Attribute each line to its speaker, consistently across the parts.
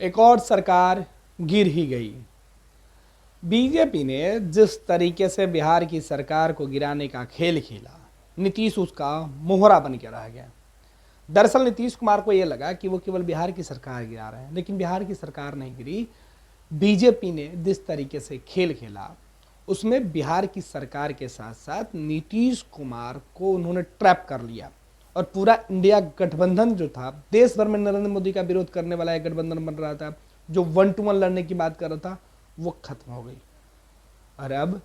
Speaker 1: एक और सरकार गिर ही गई। बीजेपी ने जिस तरीके से बिहार की सरकार को गिराने का खेल खेला, नीतीश उसका मोहरा बन के रह गया। दरअसल नीतीश कुमार को यह लगा कि वो केवल बिहार की सरकार गिरा रहे हैं, लेकिन बिहार की सरकार नहीं गिरी। बीजेपी ने जिस तरीके से खेल खेला उसमें बिहार की सरकार के साथ साथ नीतीश कुमार को उन्होंने ट्रैप कर लिया और पूरा इंडिया गठबंधन जो था, देश भर में नरेंद्र मोदी का विरोध करने वाला एक गठबंधन बन रहा था, जो 1-to-1 लड़ने की बात कर रहा था, वो खत्म हो गई। और अब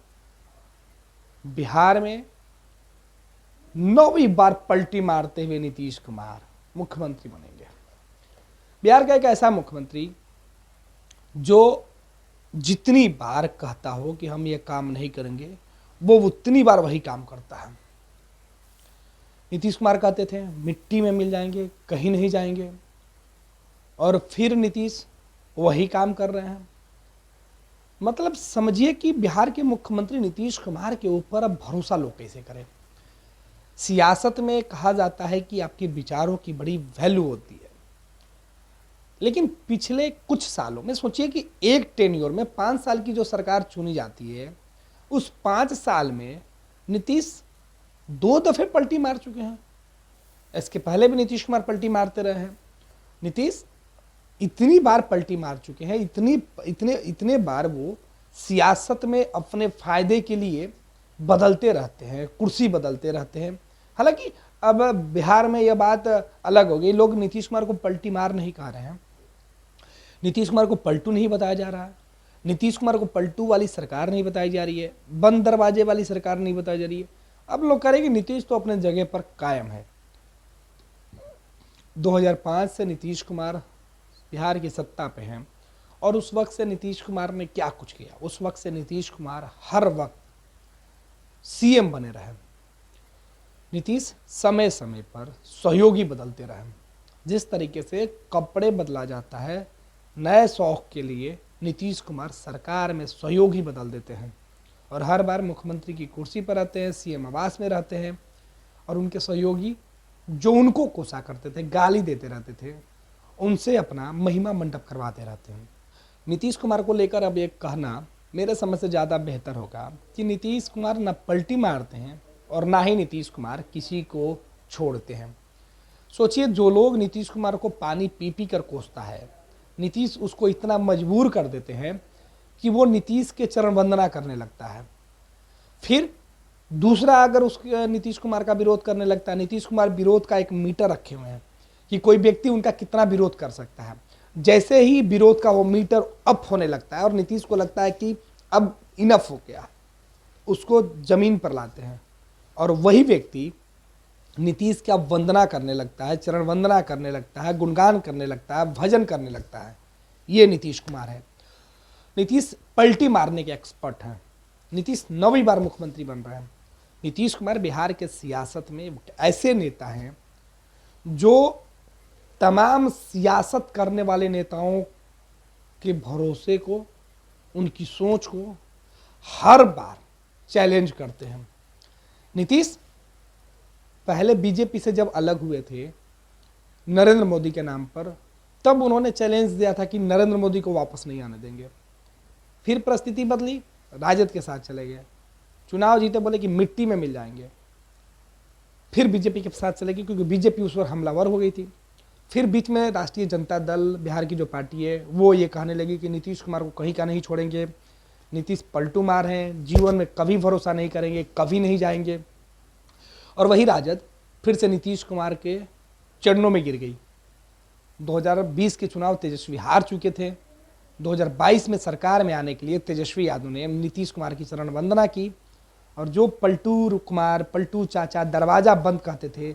Speaker 1: बिहार में 9वीं बार पलटी मारते हुए नीतीश कुमार मुख्यमंत्री बनेंगे। बिहार का एक ऐसा मुख्यमंत्री जो जितनी बार कहता हो कि हम ये काम नहीं करेंगे, वो उतनी बार वही काम करता है। नीतीश कुमार कहते थे मिट्टी में मिल जाएंगे, कहीं नहीं जाएंगे, और फिर नीतीश वही काम कर रहे हैं। मतलब समझिए कि बिहार के मुख्यमंत्री नीतीश कुमार के ऊपर अब भरोसा लोग कैसे करें। सियासत में कहा जाता है कि आपके विचारों की बड़ी वैल्यू होती है, लेकिन पिछले कुछ सालों में सोचिए कि एक टेन्योर में 5 साल की जो सरकार चुनी जाती है, उस 5 साल में नीतीश 2 दफे पलटी मार चुके हैं। इसके पहले भी नीतीश कुमार पलटी मारते रहे हैं। नीतीश इतनी बार पलटी मार चुके हैं, इतने बार वो सियासत में अपने फायदे के लिए बदलते रहते हैं, कुर्सी बदलते रहते हैं। हालांकि अब बिहार में यह बात अलग हो गई, लोग नीतीश कुमार को पलटी मार नहीं कह रहे हैं, नीतीश कुमार को पलटू नहीं बताया जा रहा है, नीतीश कुमार को पलटू वाली सरकार नहीं बताई जा रही है, बंद दरवाजे वाली सरकार नहीं बताई जा रही है। अब लोग कह रहे हैं कि नीतीश तो अपने जगह पर कायम है। 2005 से नीतीश कुमार बिहार की सत्ता पे हैं, और उस वक्त से नीतीश कुमार ने क्या कुछ किया। उस वक्त से नीतीश कुमार हर वक्त सीएम बने रहे। नीतीश समय समय पर सहयोगी बदलते रहे। जिस तरीके से कपड़े बदला जाता है, नए शौक के लिए नीतीश कुमार सरकार में सहयोगी बदल देते हैं, और हर बार मुख्यमंत्री की कुर्सी पर रहते हैं, सीएम आवास में रहते हैं, और उनके सहयोगी जो उनको कोसा करते थे, गाली देते रहते थे, उनसे अपना महिमा मंडप करवाते रहते हैं। नीतीश कुमार को लेकर अब एक कहना मेरे समझ से ज़्यादा बेहतर होगा कि नीतीश कुमार न पलटी मारते हैं और ना ही नीतीश कुमार किसी को छोड़ते हैं। सोचिए, जो लोग नीतीश कुमार को पानी पी पी कर कोसता है, नीतीश उसको इतना मजबूर कर देते हैं कि वो नीतीश के चरण वंदना करने लगता है। फिर दूसरा अगर उस नीतीश कुमार का विरोध करने लगता है, नीतीश कुमार विरोध का एक मीटर रखे हुए हैं कि कोई व्यक्ति उनका कितना विरोध कर सकता है। जैसे ही विरोध का वो मीटर अप होने लगता है और नीतीश को लगता है कि अब इनफ हो गया, उसको जमीन पर लाते हैं, और वही व्यक्ति नीतीश का वंदना करने लगता है, चरण वंदना करने लगता है, गुणगान करने लगता है, भजन करने लगता है। ये नीतीश कुमार है। नीतीश पलटी मारने के एक्सपर्ट हैं। नीतीश 9वीं बार मुख्यमंत्री बन रहे हैं। नीतीश कुमार बिहार के सियासत में ऐसे नेता हैं जो तमाम सियासत करने वाले नेताओं के भरोसे को, उनकी सोच को हर बार चैलेंज करते हैं। नीतीश पहले बीजेपी से जब अलग हुए थे नरेंद्र मोदी के नाम पर, तब उन्होंने चैलेंज दिया था कि नरेंद्र मोदी को वापस नहीं आने देंगे। फिर परिस्थिति बदली, राजद के साथ चले गए, चुनाव जीते, बोले कि मिट्टी में मिल जाएंगे। फिर बीजेपी के साथ चले गए क्योंकि बीजेपी उस पर हमलावर हो गई थी। फिर बीच में राष्ट्रीय जनता दल बिहार की जो पार्टी है वो ये कहने लगी कि नीतीश कुमार को कहीं का नहीं छोड़ेंगे, नीतीश पलटू मार हैं, जीवन में कभी भरोसा नहीं करेंगे, कभी नहीं जाएंगे। और वही राजद फिर से नीतीश कुमार के चरणों में गिर गई। 2020 के चुनाव तेजस्वी हार चुके थे। 2022 में सरकार में आने के लिए तेजस्वी यादव ने नीतीश कुमार की चरण वंदना की, और जो पलटू कुमार, पलटू चाचा दरवाजा बंद कहते थे,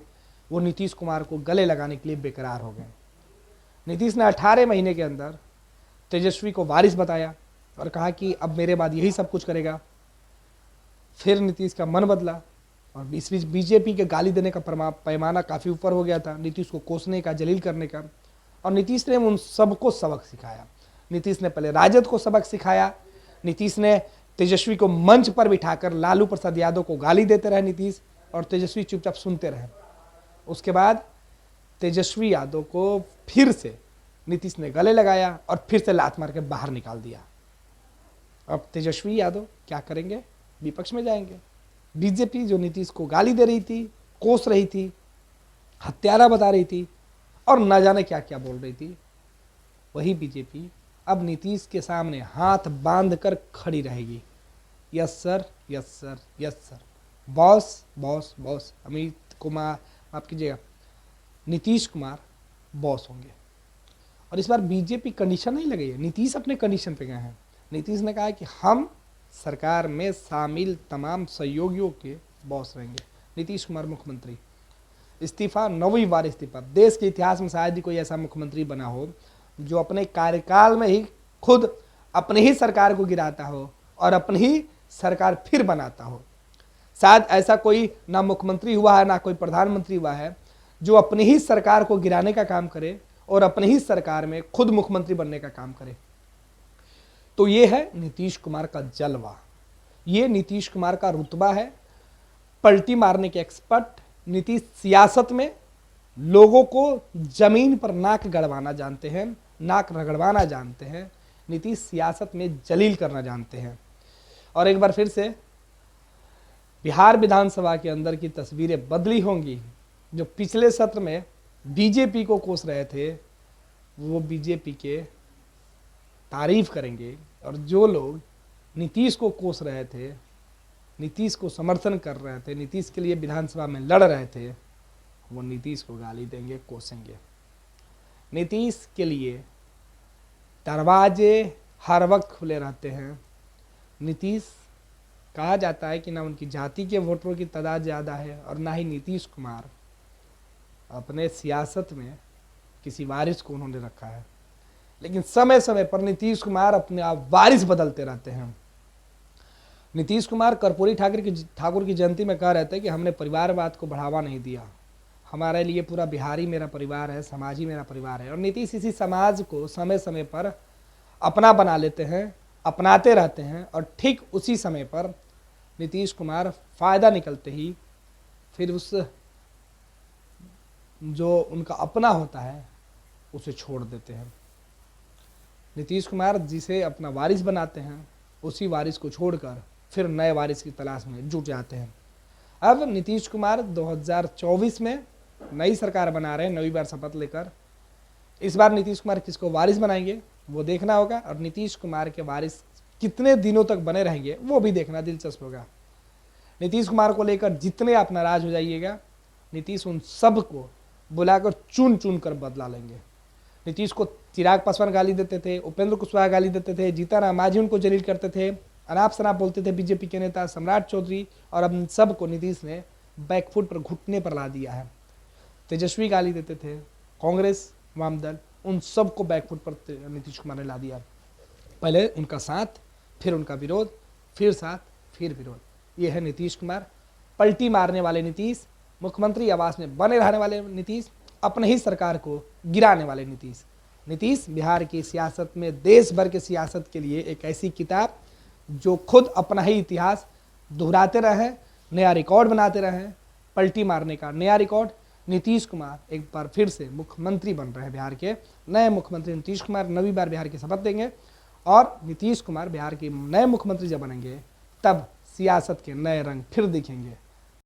Speaker 1: वो नीतीश कुमार को गले लगाने के लिए बेकरार हो गए। नीतीश ने 18 महीने के अंदर तेजस्वी को वारिस बताया और कहा कि अब मेरे बाद यही सब कुछ करेगा। फिर नीतीश का मन बदला, और इस बीच बीजेपी के गाली देने का पैमाना काफ़ी ऊपर हो गया था, नीतीश को कोसने का, जलील करने का, और नीतीश ने उन सबको सबक सिखाया। नीतीश ने पहले राजद को सबक सिखाया, नीतीश ने तेजस्वी को मंच पर बिठाकर लालू प्रसाद यादव को गाली देते रहे नीतीश, और तेजस्वी चुपचाप सुनते रहे। उसके बाद तेजस्वी यादव को फिर से नीतीश ने गले लगाया और फिर से लात मार के बाहर निकाल दिया। अब तेजस्वी यादव क्या करेंगे? विपक्ष में जाएंगे। बीजेपी जो नीतीश को गाली दे रही थी, कोस रही थी, हत्यारा बता रही थी और न जाने क्या क्या बोल रही थी, वही बीजेपी अब नीतीश के सामने हाथ बांध कर खड़ी रहेगी। Yes sir, yes sir, yes sir, boss boss boss. Amit Kumar, माफ कीजिएगा, नीतीश कुमार बॉस होंगे। और इस बार बीजेपी कंडीशन नहीं लगी है, नीतीश अपने कंडीशन पे गए हैं। नीतीश ने कहा है कि हम सरकार में शामिल तमाम सहयोगियों के बॉस रहेंगे। नीतीश कुमार मुख्यमंत्री, इस्तीफा, 9वीं बार इस्तीफा। देश के इतिहास में शायद ही कोई ऐसा मुख्यमंत्री बना हो जो अपने कार्यकाल में ही खुद अपनी ही सरकार को गिराता हो और अपनी ही सरकार फिर बनाता हो। शायद ऐसा कोई ना मुख्यमंत्री हुआ है ना कोई प्रधानमंत्री हुआ है जो अपनी ही सरकार को गिराने का काम करे और अपनी ही सरकार में खुद मुख्यमंत्री बनने का काम करे। तो ये है नीतीश कुमार का जलवा, ये नीतीश कुमार का रुतबा है, पलटी मारने के एक्सपर्ट। नीतीश सियासत में लोगों को जमीन पर नाक गड़वाना जानते हैं, नाक रगड़वाना जानते हैं। नीतीश सियासत में जलील करना जानते हैं। और एक बार फिर से बिहार विधानसभा के अंदर की तस्वीरें बदली होंगी। जो पिछले सत्र में बीजेपी को कोस रहे थे वो बीजेपी के तारीफ करेंगे, और जो लोग नीतीश को कोस रहे थे, नीतीश को समर्थन कर रहे थे, नीतीश के लिए विधानसभा में लड़ रहे थे, वो नीतीश को गाली देंगे, कोसेंगे। नीतीश के लिए दरवाजे हर वक्त खुले रहते हैं। नीतीश, कहा जाता है कि ना उनकी जाति के वोटरों की तादाद ज़्यादा है और ना ही नीतीश कुमार अपने सियासत में किसी वारिस को उन्होंने रखा है। लेकिन समय समय पर नीतीश कुमार अपने आप वारिस बदलते रहते हैं। नीतीश कुमार कर्पूरी ठाकुर की जयंती में कह रहे थे कि हमने परिवारवाद को बढ़ावा नहीं दिया, हमारे लिए पूरा बिहारी मेरा परिवार है, समाज ही मेरा परिवार है। और नीतीश इसी समाज को समय समय पर अपना बना लेते हैं, अपनाते रहते हैं, और ठीक उसी समय पर नीतीश कुमार फ़ायदा निकलते ही फिर उस जो उनका अपना होता है उसे छोड़ देते हैं। नीतीश कुमार जिसे अपना वारिस बनाते हैं उसी वारिस को छोड़कर फिर नए वारिस की तलाश में जुट जाते हैं। अब नीतीश कुमार 2024 में नई सरकार बना रहे हैं, 9वीं बार शपथ लेकर। इस बार नीतीश कुमार किसको वारिस बनाएंगे वो देखना होगा, और नीतीश कुमार के वारिस कितने दिनों तक बने रहेंगे वो भी देखना दिलचस्प होगा। नीतीश कुमार को लेकर जितने आप नाराज हो जाइएगा, नीतीश उन सब को बुलाकर चुन चुन कर बदला लेंगे। नीतीश को चिराग पासवान गाली देते थे, उपेंद्र कुशवाहा गाली देते थे, जीतन मांझी उनको जलील करते थे, अनाप शनाप बोलते थे बीजेपी के नेता सम्राट चौधरी, और अब सब को नीतीश ने बैकफुट पर, घुटने पर ला दिया है। तेजस्वी गाली देते थे, कांग्रेस, वामदल, उन सब को बैकफुट पर नीतीश कुमार ने ला दिया। पहले उनका साथ, फिर उनका विरोध, फिर साथ, फिर विरोध। ये है नीतीश कुमार, पलटी मारने वाले नीतीश, मुख्यमंत्री आवास में बने रहने वाले नीतीश, अपने ही सरकार को गिराने वाले नीतीश। नीतीश बिहार की सियासत में, देश भर के सियासत के लिए एक ऐसी किताब जो खुद अपना ही इतिहास दोहराते रहे, नया रिकॉर्ड बनाते रहे, पलटी मारने का नया रिकॉर्ड। नीतीश कुमार एक बार फिर से मुख्यमंत्री बन रहे हैं बिहार के। नए मुख्यमंत्री नीतीश कुमार 9वीं बार बिहार की शपथ लेंगे, और नीतीश कुमार बिहार के नए मुख्यमंत्री जब बनेंगे तब सियासत के नए रंग फिर दिखेंगे।